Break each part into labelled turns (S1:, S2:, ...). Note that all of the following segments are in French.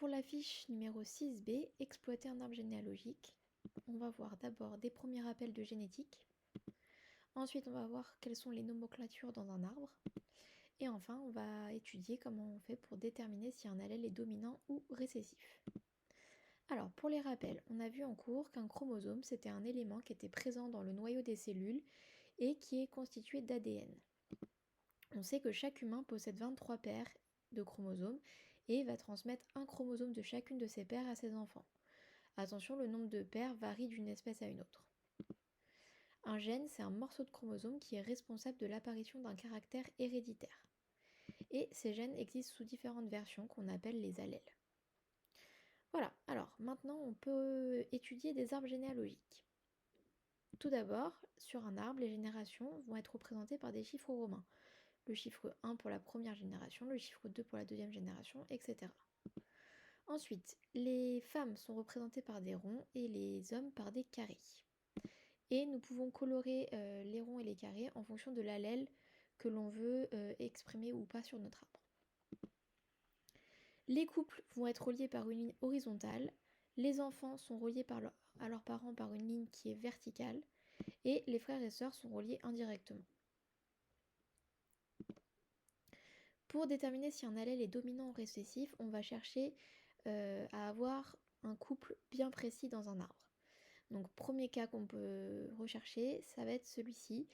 S1: pour la fiche numéro 6b, exploiter un arbre généalogique, on va voir d'abord des premiers rappels de génétique. Ensuite, on va voir quelles sont les nomenclatures dans un arbre. Et enfin, on va étudier comment on fait pour déterminer si un allèle est dominant ou récessif. Alors, pour les rappels, on a vu en cours qu'un chromosome, c'était un élément qui était présent dans le noyau des cellules et qui est constitué d'ADN. On sait que chaque humain possède 23 paires de chromosomes et va transmettre un chromosome de chacune de ces paires à ses enfants. Attention, le nombre de paires varie d'une espèce à une autre. Un gène, c'est un morceau de chromosome qui est responsable de l'apparition d'un caractère héréditaire. Et ces gènes existent sous différentes versions qu'on appelle les allèles. Voilà, alors maintenant on peut étudier des arbres généalogiques. Tout d'abord, sur un arbre, les générations vont être représentées par des chiffres romains. Le chiffre 1 pour la première génération, le chiffre 2 pour la deuxième génération, etc. Ensuite, les femmes sont représentées par des ronds et les hommes par des carrés. Et nous pouvons colorer les ronds et les carrés en fonction de l'allèle que l'on veut exprimer ou pas sur notre arbre. Les couples vont être reliés par une ligne horizontale, les enfants sont reliés à leurs parents par une ligne qui est verticale, et les frères et sœurs sont reliés indirectement. Pour déterminer si un allèle est dominant ou récessif, on va chercher à avoir un couple bien précis dans un arbre. Donc premier cas qu'on peut rechercher, ça va être celui-ci,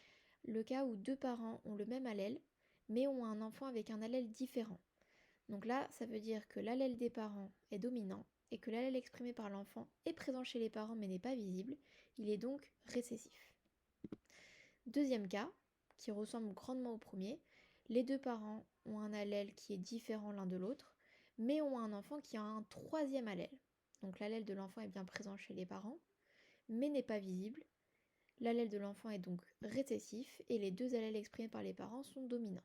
S1: le cas où deux parents ont le même allèle, mais ont un enfant avec un allèle différent. Donc là, ça veut dire que l'allèle des parents est dominant et que l'allèle exprimé par l'enfant est présent chez les parents mais n'est pas visible, il est donc récessif. Deuxième cas, qui ressemble grandement au premier, les deux parents ont un allèle qui est différent l'un de l'autre, mais ont un enfant qui a un troisième allèle. Donc l'allèle de l'enfant est bien présent chez les parents, mais n'est pas visible. L'allèle de l'enfant est donc récessif et les deux allèles exprimés par les parents sont dominants.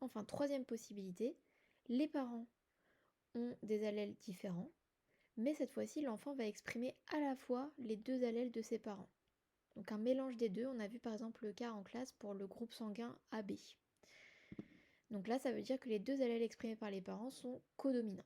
S1: Enfin, troisième possibilité, les parents ont des allèles différents, mais cette fois-ci l'enfant va exprimer à la fois les deux allèles de ses parents. Donc un mélange des deux, on a vu par exemple le cas en classe pour le groupe sanguin AB. Donc là, ça veut dire que les deux allèles exprimés par les parents sont codominants.